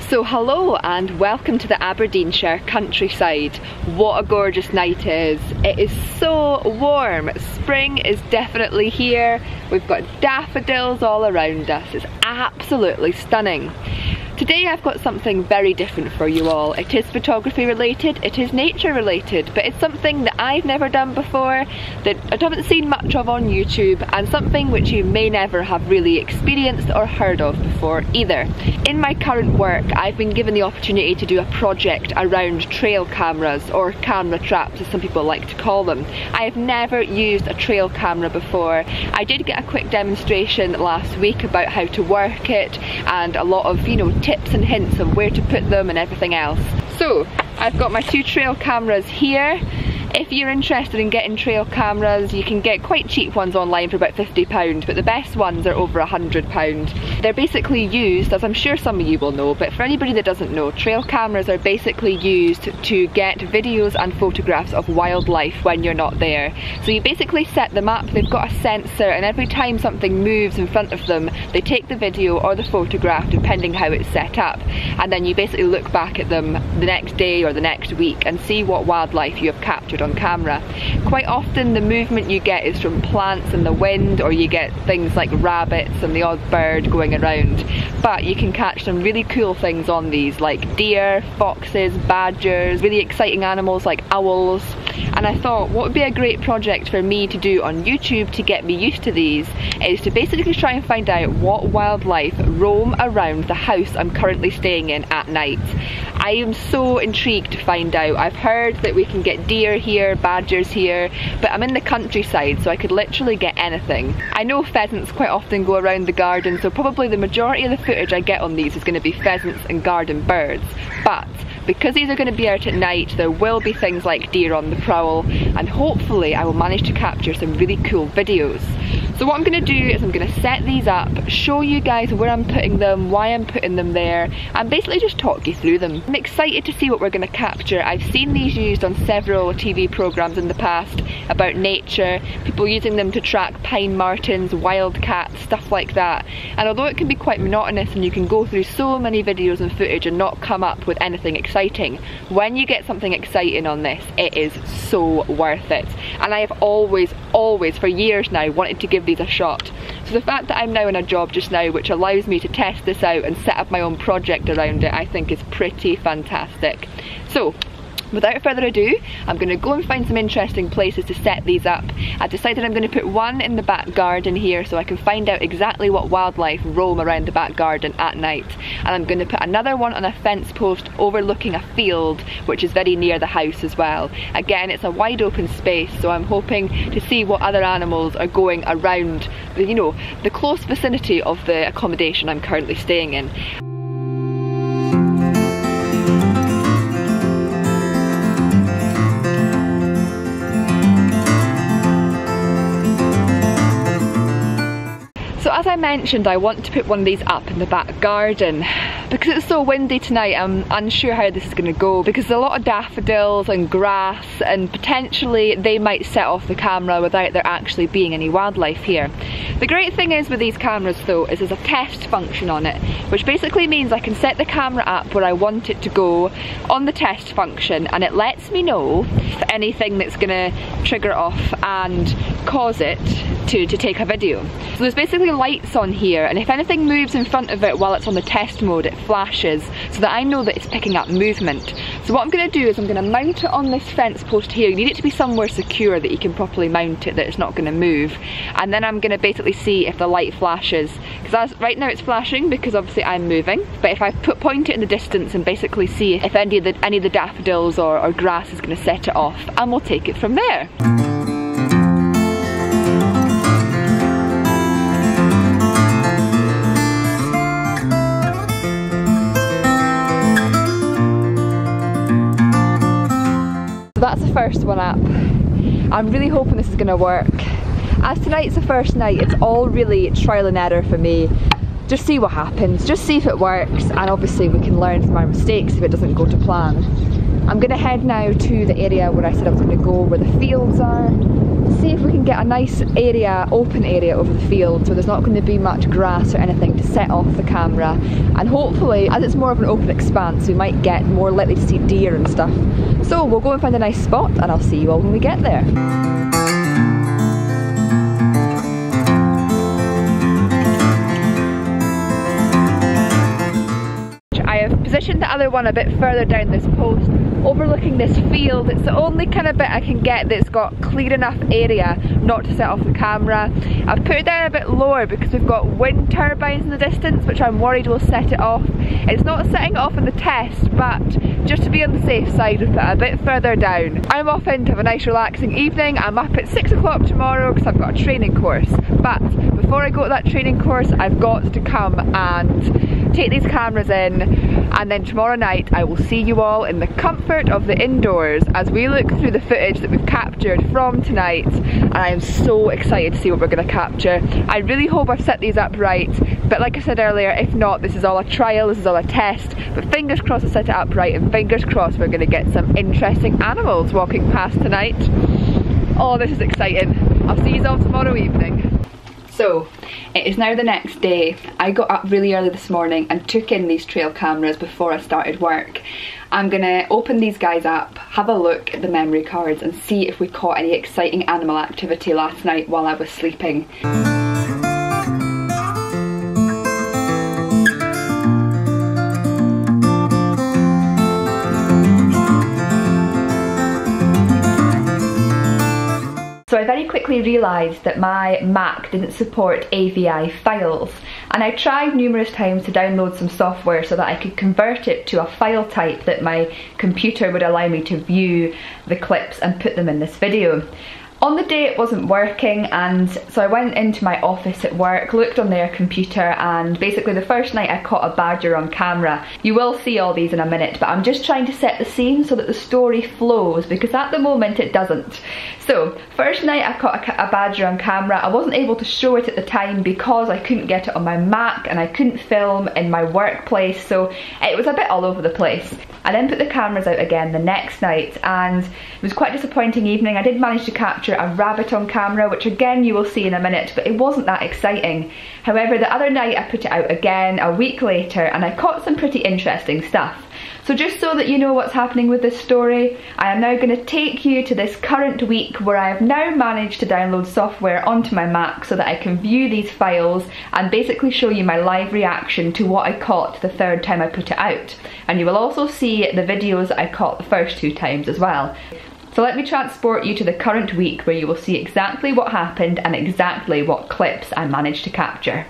So hello and welcome to the Aberdeenshire countryside. What a gorgeous night it is. It is so warm. Spring is definitely here. We've got daffodils all around us. It's absolutely stunning. Today I've got something very different for you all. It is photography related, it is nature related, but it's something that I've never done before, that I haven't seen much of on YouTube, and something which you may never have really experienced or heard of before either. In my current work, I've been given the opportunity to do a project around trail cameras, or camera traps as some people like to call them. I have never used a trail camera before. I did get a quick demonstration last week about how to work it, and a lot of, tips and hints of where to put them and everything else. So I've got my two trail cameras here. If you're interested in getting trail cameras, you can get quite cheap ones online for about £50, but the best ones are over £100. They're basically used, as I'm sure some of you will know, but for anybody that doesn't know, trail cameras are basically used to get videos and photographs of wildlife when you're not there. So you basically set them up, they've got a sensor, and every time something moves in front of them, they take the video or the photograph depending how it's set up, and then you basically look back at them the next day or the next week and see what wildlife you have captured on camera. Quite often the movement you get is from plants and the wind, or you get things like rabbits and the odd bird going around, but you can catch some really cool things on these, like deer, foxes, badgers, really exciting animals like owls. And I thought what would be a great project for me to do on YouTube to get me used to these is to basically try and find out what wildlife roam around the house I'm currently staying in at night. I am so intrigued to find out. I've heard that we can get deer here, badgers here, but I'm in the countryside, so I could literally get anything. I know pheasants quite often go around the garden, so probably the majority of the footage I get on these is going to be pheasants and garden birds, but because these are going to be out at night, there will be things like deer on the prowl, and hopefully I will manage to capture some really cool videos. So what I'm going to do is I'm going to set these up, show you guys where I'm putting them, why I'm putting them there, and basically just talk you through them. I'm excited to see what we're going to capture. I've seen these used on several TV programmes in the past about nature, people using them to track pine martens, wildcats, stuff like that. And although it can be quite monotonous and you can go through so many videos and footage and not come up with anything exciting, when you get something exciting on this, it is so worth it. And I have always for years now wanted to give these a shot. So the fact that I'm now in a job just now which allows me to test this out and set up my own project around it, I think is pretty fantastic. So without further ado, I'm going to go and find some interesting places to set these up. I've decided I'm going to put one in the back garden here so I can find out exactly what wildlife roam around the back garden at night. And I'm going to put another one on a fence post overlooking a field which is very near the house as well. Again, it's a wide open space, so I'm hoping to see what other animals are going around the close vicinity of the accommodation I'm currently staying in. So as I mentioned, I want to put one of these up in the back garden. Because it's so windy tonight, I'm unsure how this is going to go, because there's a lot of daffodils and grass, and potentially they might set off the camera without there actually being any wildlife here. The great thing is with these cameras though is there's a test function on it, which basically means I can set the camera up where I want it to go on the test function, and it lets me know if anything that's going to trigger off and cause it to take a video. So there's basically lights on here, and if anything moves in front of it while it's on the test mode, it flashes so that I know that it's picking up movement. So what I'm going to do is I'm going to mount it on this fence post here. You need it to be somewhere secure that you can properly mount it, that it's not going to move, and then I'm going to basically see if the light flashes, because right now it's flashing because obviously I'm moving, but if I point it in the distance and basically see if any of the daffodils or grass is going to set it off, and we'll take it from there. So that's the first one up. I'm really hoping this is going to work. As tonight's the first night, it's all really trial and error for me. Just see what happens, just see if it works, and obviously we can learn from our mistakes if it doesn't go to plan. I'm going to head now to the area where I said I was going to go, where the fields are, see if we can get a nice area, open area over the field, so there's not going to be much grass or anything to set off the camera, and hopefully, as it's more of an open expanse, we might get more likely to see deer and stuff. So we'll go and find a nice spot and I'll see you all when we get there. I have positioned the other one a bit further down this post, overlooking this field. It's the only kind of bit I can get that's got clear enough area not to set off the camera. I've put it down a bit lower because we've got wind turbines in the distance, which I'm worried will set it off. It's not setting it off in the test, but just to be on the safe side, we've put it a bit further down. I'm off in to have a nice relaxing evening. I'm up at 6 o'clock tomorrow because I've got a training course. But before I go to that training course, I've got to come and take these cameras in, and then tomorrow night I will see you all in the comfort of the indoors as we look through the footage that we've captured from tonight, and I am so excited to see what we're going to capture. I really hope I've set these up right, but like I said earlier, if not, this is all a trial, this is all a test, but fingers crossed I set it up right, and fingers crossed we're going to get some interesting animals walking past tonight. Oh, this is exciting. I'll see you all tomorrow evening. So, it is now the next day. I got up really early this morning and took in these trail cameras before I started work. I'm gonna open these guys up, have a look at the memory cards and see if we caught any exciting animal activity last night while I was sleeping. So I very quickly realised that my Mac didn't support AVI files, and I tried numerous times to download some software so that I could convert it to a file type that my computer would allow me to view the clips and put them in this video. On the day it wasn't working, and so I went into my office at work, looked on their computer, and basically the first night I caught a badger on camera. You will see all these in a minute, but I'm just trying to set the scene so that the story flows, because at the moment it doesn't. So, first night I caught a badger on camera. I wasn't able to show it at the time because I couldn't get it on my Mac and I couldn't film in my workplace, so it was a bit all over the place. I then put the cameras out again the next night, and it was quite a disappointing evening. I did manage to capture a rabbit on camera, which again you will see in a minute, but it wasn't that exciting. However, the other night I put it out again a week later and I caught some pretty interesting stuff. So just so that you know what's happening with this story, I am now going to take you to this current week where I have now managed to download software onto my Mac so that I can view these files and basically show you my live reaction to what I caught the third time I put it out. And you will also see the videos that I caught the first 2 times as well. So let me transport you to the current week where you will see exactly what happened and exactly what clips I managed to capture.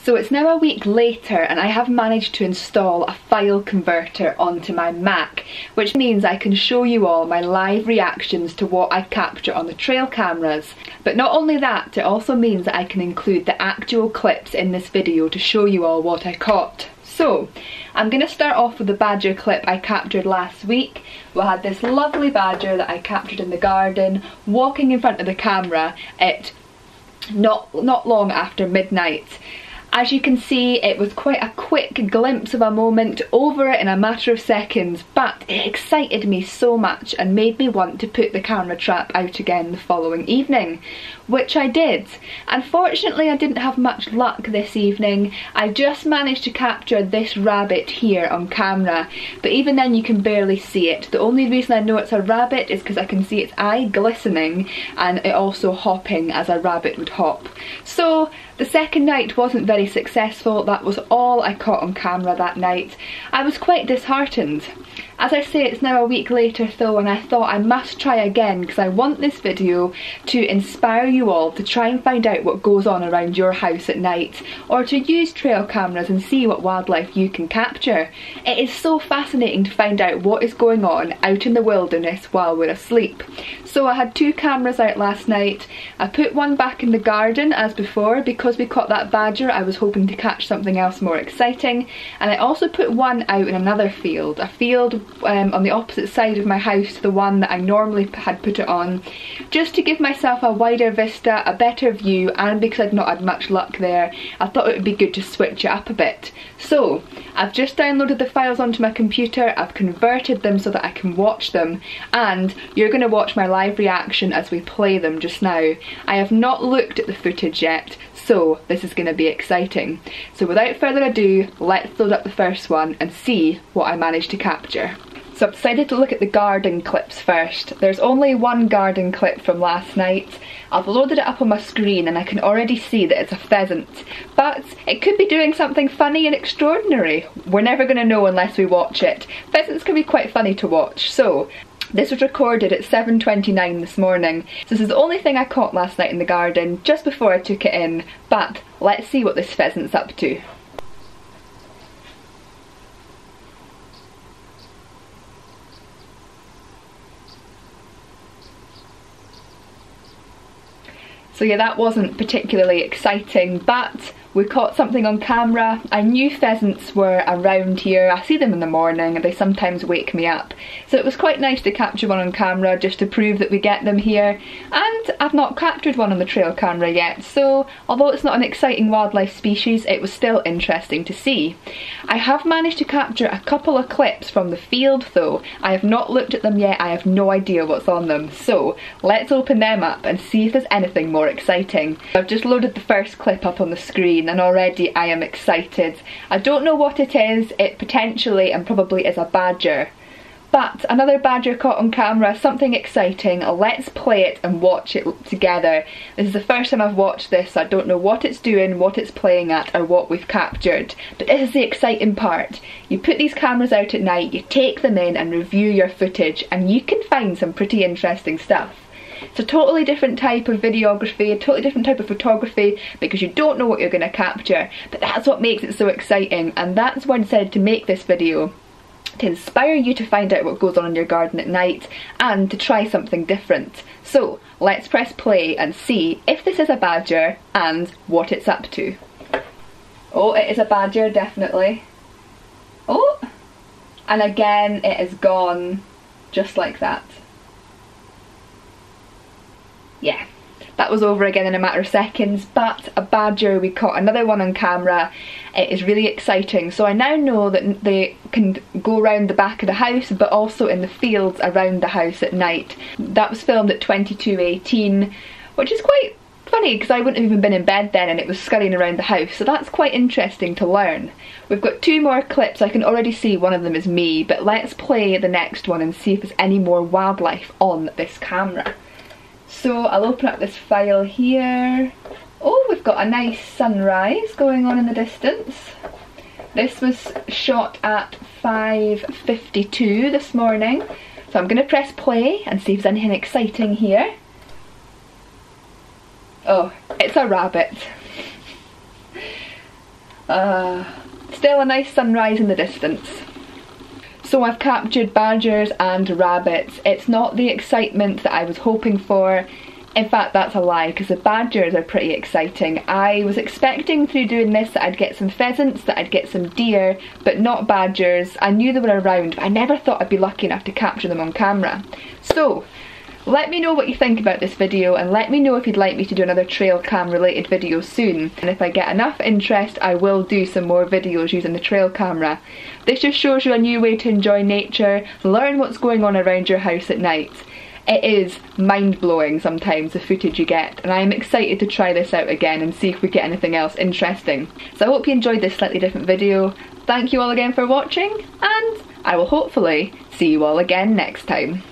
So it's now a week later and I have managed to install a file converter onto my Mac, which means I can show you all my live reactions to what I capture on the trail cameras. But not only that, it also means that I can include the actual clips in this video to show you all what I caught. So, I'm going to start off with the badger clip I captured last week. We had this lovely badger that I captured in the garden, walking in front of the camera at not long after midnight. As you can see, it was quite a quick glimpse of a moment, over it in a matter of seconds, but it excited me so much and made me want to put the camera trap out again the following evening, which I did. Unfortunately, I didn't have much luck this evening. I just managed to capture this rabbit here on camera, but even then you can barely see it. The only reason I know it's a rabbit is because I can see its eye glistening and it also hopping as a rabbit would hop. So the second night wasn't very successful. That was all I caught on camera that night. I was quite disheartened. As I say, it's now a week later though, and I thought I must try again because I want this video to inspire you all to try and find out what goes on around your house at night, or to use trail cameras and see what wildlife you can capture. It is so fascinating to find out what is going on out in the wilderness while we're asleep. So I had 2 cameras out last night. I put one back in the garden as before because we caught that badger. I was hoping to catch something else more exciting, and I also put one out in another field, a field on the opposite side of my house to the one that I normally had put it on, just to give myself a wider vista, a better view, and because I'd not had much luck there, I thought it would be good to switch it up a bit. So I've just downloaded the files onto my computer, I've converted them so that I can watch them, and you're going to watch my live reaction as we play them just now. I have not looked at the footage yet, so this is going to be exciting. So without further ado, let's load up the first one and see what I managed to capture. So I've decided to look at the garden clips first. There's only one garden clip from last night. I've loaded it up on my screen and I can already see that it's a pheasant. But it could be doing something funny and extraordinary. We're never going to know unless we watch it. Pheasants can be quite funny to watch. So this was recorded at 7:29 this morning. So this is the only thing I caught last night in the garden, just before I took it in. But let's see what this pheasant's up to. So yeah, that wasn't particularly exciting, but we caught something on camera. I knew pheasants were around here. I see them in the morning and they sometimes wake me up. So it was quite nice to capture one on camera just to prove that we get them here. And I've not captured one on the trail camera yet, so although it's not an exciting wildlife species, it was still interesting to see. I have managed to capture a couple of clips from the field though. I have not looked at them yet, I have no idea what's on them. So let's open them up and see if there's anything more exciting. I've just loaded the first clip up on the screen and already I am excited. I don't know what it is. It potentially and probably is a badger. But another badger caught on camera, something exciting. Let's play it and watch it together. This is the first time I've watched this, so I don't know what it's doing, what it's playing at, or what we've captured. But this is the exciting part. You put these cameras out at night, you take them in and review your footage, and you can find some pretty interesting stuff. It's a totally different type of videography, a totally different type of photography, because you don't know what you're going to capture, but that's what makes it so exciting, and that's why I decided to make this video, to inspire you to find out what goes on in your garden at night and to try something different. So let's press play and see if this is a badger and what it's up to. Oh, it is a badger, definitely. Oh, and again it is gone just like that. Yeah, that was over again in a matter of seconds, but a badger, we caught another one on camera. It is really exciting. So I now know that they can go around the back of the house, but also in the fields around the house at night. That was filmed at 22:18, which is quite funny because I wouldn't have even been in bed then and it was scurrying around the house, so that's quite interesting to learn. We've got two more clips. I can already see one of them is me, but let's play the next one and see if there's any more wildlife on this camera. So I'll open up this file here. Oh, we've got a nice sunrise going on in the distance. This was shot at 5:52 this morning. So I'm going to press play and see if there's anything exciting here. Oh, it's a rabbit. Still a nice sunrise in the distance. So I've captured badgers and rabbits. It's not the excitement that I was hoping for. In fact, that's a lie, because the badgers are pretty exciting. I was expecting through doing this that I'd get some pheasants, that I'd get some deer, but not badgers. I knew they were around, but I never thought I'd be lucky enough to capture them on camera. So let me know what you think about this video, and let me know if you'd like me to do another trail cam related video soon. And if I get enough interest, I will do some more videos using the trail camera. This just shows you a new way to enjoy nature, learn what's going on around your house at night. It is mind-blowing sometimes, the footage you get, and I am excited to try this out again and see if we get anything else interesting. So I hope you enjoyed this slightly different video. Thank you all again for watching, and I will hopefully see you all again next time.